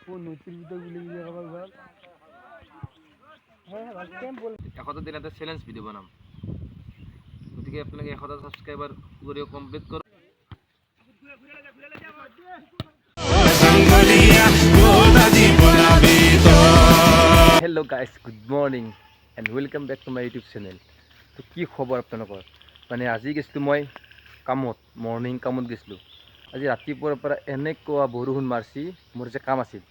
100টা দিন একটা challenge video বানাম, গতিকে আপোনালোকে 100টা সাবস্ক্ৰাইবাৰ কৰি কমপ্লিট কৰক। Hello' guys, good morning and welcome back to my YouTube channel. তো কি খবৰ আপোনালোকৰ? মানে আজি গৈছিলোঁ মই কামত, মৰ্ণিং কামত গৈছিলোঁ। আজি ৰাতিপুৱাৰ পৰা এনেকুৱা বৰষুণ মাৰিছি, মোৰ যে কাম আছিল,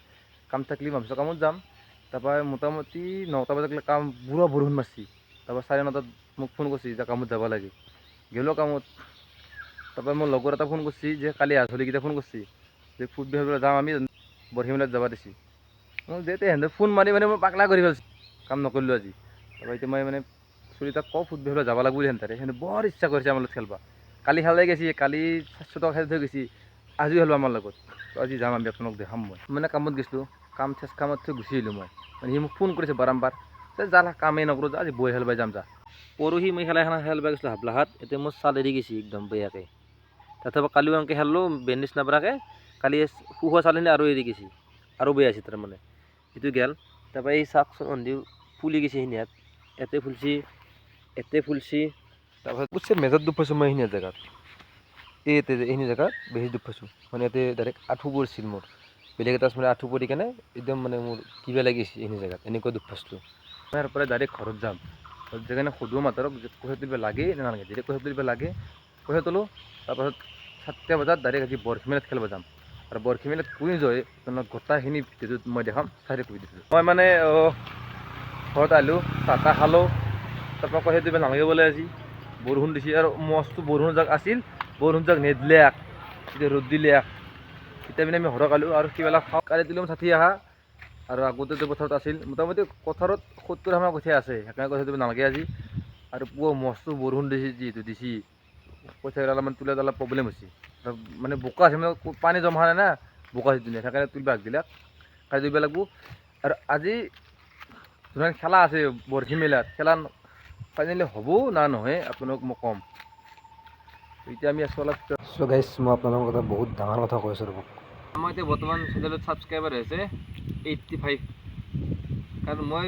কাম থাকিলে ভাবিছোঁ কামত যাম। তাৰপৰা মোটামুটি 9টা বজাত কাম পুৰা বৰষুণ মাৰিছি। তাৰপৰা 9:30 মোক ফোন কৰিছে যে কামত যাব লাগে। গ'লোঁ কামত। তাৰপৰা মোৰ লগৰ এটা ফোন কৰিছে যে কালি আধলিকেইটা ফোন কৰিছে যে ফুটবল যাওঁ, আমি বৰশিমলত যাব দিছে। মোক যে সিহঁতে ফোন মাৰি মানে মই পাগলা কৰি পেলাইছোঁ, কাম নকৰিলোঁ আজি। তাৰপৰা এতিয়া মই মানে চুৰিতাক কওঁ ফুটবল যাব লাগিব বুলি সিহঁতে বৰ ইচ্ছা কৰিছে আমাৰ লগত খেলিব। কালি খেলাই গৈছে, কালি 700 টকা খেলি থৈ গৈছে, আজিও খেলিব আমাৰ লগত। তো আজি যাম, আমি আপোনালোক দেখাম। মই মানে কামত গৈছিলোঁ, কামত থৈ গুচি আহিলোঁ মই। মানে সি মোক ফোন কৰিছে বাৰম্বাৰ যে যা কামেই নকৰোঁ, যা আজি বই খেলিব যাম যা। পৰহি মই খেলিব গৈছিলোঁ হাবলাহাট, এতিয়া মোৰ ছাল এৰি গৈছে একদম বেয়াকৈ। তথাপি কালিও এনেকৈ খেলিলোঁ বেণ্ডেজ নপৰাকৈ। কালি শুখোৱা চালখিনি আৰু এৰি গৈছে, আৰু বেয়া হৈছে তাৰমানে। সেইটো গেল। তাৰপৰা এই চাওকচোন সন্ধিও ফুলি গৈছে সিনিয়াত, এতে ফুলছি। তাৰপাছত বুজিছে মেজত দুখ পাইছোঁ মই এইখিনি জেগাত, এইখিনি জেগাত বেছি দুখ পাইছোঁ। মানে ইয়াতে ডাইৰেক্ট আঁঠু পৰিছিল মোৰ, বেলেগ এটা মানে আঁঠু পৰি কেনে একদম মানে মোৰ কিবা লাগিছে এইখিনি জেগাত, এনেকুৱা দুখ পাইছিলোঁ। তাৰ পৰা ডাইৰেক্ট ঘৰত যাম, ঘৰত যাই কিনে সুধোঁ মাতৰক যে পইচা তুলিব লাগে নে নালাগে। যেতিয়া পইচা তুলিব লাগে পইচা তোলোঁ। তাৰপাছত 7টা বজাত ডাইৰেক্ট আজি বৰশিমলত খেলিব যাম। আৰু বৰশিমলত কোন যায় গোটেইখিনি ভিডিঅ'টোত মই দেখাম, চাই থাকিব ভিডিঅ'টো। মই মানে ঘৰত আহিলোঁ, চাহ তাহ খালোঁ। তাৰপৰা পইচা দিব নালাগে বোলে আজি, বৰষুণ দিছে আৰু মস্ত বৰষুণ যাক আছিল, বৰষুণ যাক নেদিলে এতিয়া ৰ'দ দিলে। এতিয়া মানে আমি ঘৰত আলোঁ আৰু কিবা খাওঁ। কালি দিলোঁ 60 আহা, আৰু আগতেতো পথাৰত আছিল মোটামুটি পথাৰত 70 কঠীয়া আছে, সেইকাৰণে কঠীয়া দিব নালাগে আজি। আৰু পুৱা মস্ত বৰষুণ দিছে, যিহেতু দিছে কঠীয়া অলপমান তোলাত অলপ প্ৰব্লেম হৈছে। মানে বোকা আছে, মানে পানী জমা নাই না, বোকা আছে ধুনীয়া, সেইকাৰণে তুলিব আগবিলাক কালি দিব লাগিব। আৰু আজি যোন খেলা আছে বৰশিমেলাত, খেলা ফাইনেলি হ'ব না নহয় আপোনাক মই ক'ম। এতিয়া আমি আছোঁ অলপ। চ' গাইছ, মই আপোনালোকৰ কথা বহুত ডাঙৰ কথা কৈ আছোঁ ৰ'ব। আমাৰ এতিয়া বৰ্তমান চেনেলত ছাবস্ক্ৰাইবাৰ হৈছে 85। কাৰণ মই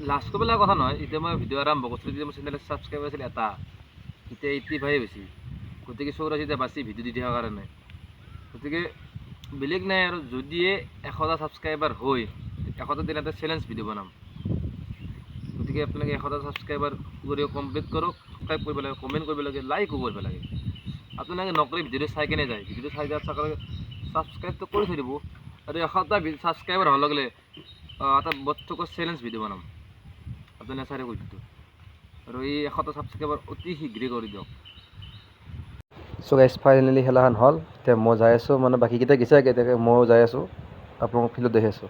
লাষ্ট ক'বলৈ কথা নহয়, এতিয়া মই ভিডিঅ' আৰম্ভ কৰিছিলোঁ তেতিয়া মোৰ চেনেলত ছাবস্ক্ৰাইবাৰ আছিল এটা, এতিয়া 85 হৈছে। গতিকে 84টা বাচি ভিডিঅ' দি দিয়াৰ কাৰণে। গতিকে বেলেগ নাই আৰু, যদিয়ে 100টা ছাবস্ক্ৰাইবাৰ হয় 100টা দিন এটা চেলেঞ্জ ভিডিঅ' বনাম। গতিকে আপোনালোকে 100টা ছাবস্ক্ৰাইবাৰ কৰি কমপ্লিট কৰক, ছাবস্ক্ৰাইব কৰিব লাগে, কমেণ্ট কৰিব লাগে, লাইকো কৰিব লাগে। আপোনালোকে নকৰি ভিডিঅ'টো চাই কেনে যায়, ভিডিঅ'টো চাই যোৱাৰ ছাবস্ক্ৰাইবটো কৰি থৈ দিব। আৰু 100টা ছাবস্ক্ৰাইবাৰ হোৱাৰ লগে লগে এটা বৰ্তকৰ চেলেঞ্জ ভিডিঅ' বনাম, আপুনি চাই থাকক ভিডিঅ'টো। আৰু এই 100টা ছাবস্ক্ৰাইবাৰ অতি শীঘ্ৰেই কৰি দিয়ক। চ' গাইছ, ফাইনেলি খেলাখন হ'ল। এতিয়া মই যাই আছোঁ, মানে বাকীকেইটা গেছে এতিয়া ময়ো যাই আছোঁ, আপোনালোকক ফিল্ডত দেখি আছোঁ।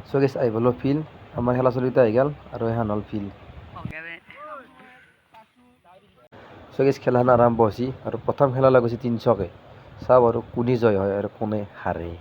চ' গাইছ, আহি গ'লোঁ ফিল্ড, আমাৰ খেলা চলিকেইটা আহি গ'ল আৰু এখন হ'ল ফিল্ড। চ' গাইছ, খেলাখন আৰম্ভ হৈছে আৰু প্ৰথম খেলা লাগিছে 300কে। চাওঁ আৰু কোনে জয় হয় আৰু কোনে হাৰে।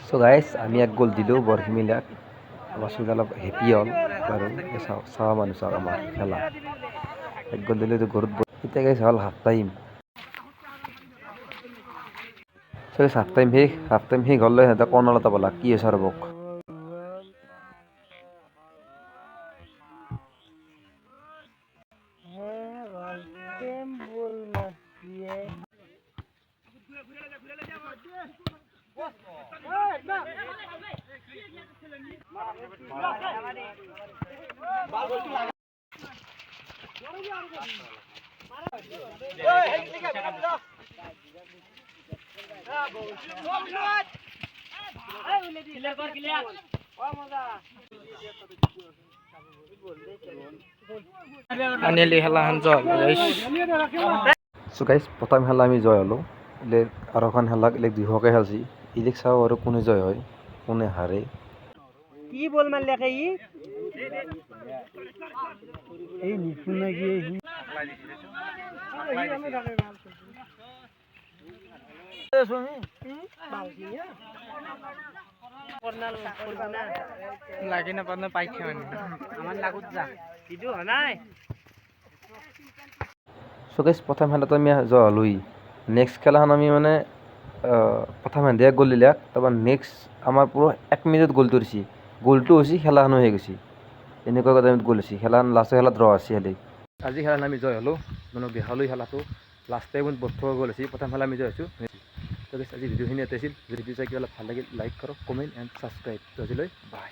চ' গাইছ, আমি এক গ'ল দিলোঁ বৰশিমীলাক। আমাৰ চুইজ অলপ হেপী হ'ল বাৰু, চাওঁ মানুহ চাওক আমাৰ খেলা। এক গ'ল দিলোঁ ঘৰত। এতিয়া গাইছ হ'ল হাফ টাইম। চ' হাফ টাইম শেষ হ'লে সিহঁতে কৰ্ণাৰ এটা পালা, কি হৈছে ৰ'বক। চ' গাইছ, প্ৰথম খেলা আমি জয় হ'লোঁ। আৰু এখন খেলাক 200কে খেলছি, চাওঁ আৰু কোনে জয় হয়। কোনে হাৰে। কি বল মারলে কে ই এই নিপুণ নাকি লাগে না পারনা পাইছে মানে আমার লাগুত যা ভিডিও নাই সো গাইছ প্ৰথম খেলাটো আমি জয় হলোই। নেক্সট খেলাখন আমি মানে প্ৰথম হেন্দিয়া গ'ল দিলাক, তাৰপৰা নেক্সট আমাৰ পুরো 1 মিনিট গ'লটো দিছি, গ'লটো হৈছে খেলাখনো হৈ গৈছে। এনেকুৱা টাইমত গ'ল হৈছে খেলাখন, লাষ্টৰ খেলা ড্ৰ আছে খালি। আজি খেলাত আমি জয় হ'লোঁ, মানে বেহালৈ খেলাটো লাষ্ট টাইমত বৰ্তমান গ'ল হৈছে। প্ৰথম খেলা আমি জয় হৈছোঁ। তো গাইছ আজি ভিডিঅ'খিনি ইয়াতে আছিল। যদি ভিডিঅ' চাই কিবা অলপ ভাল লাগিল লাইক কৰক, কমেণ্ট এণ্ড ছাবস্ক্ৰাইব। আজিলৈ বাই।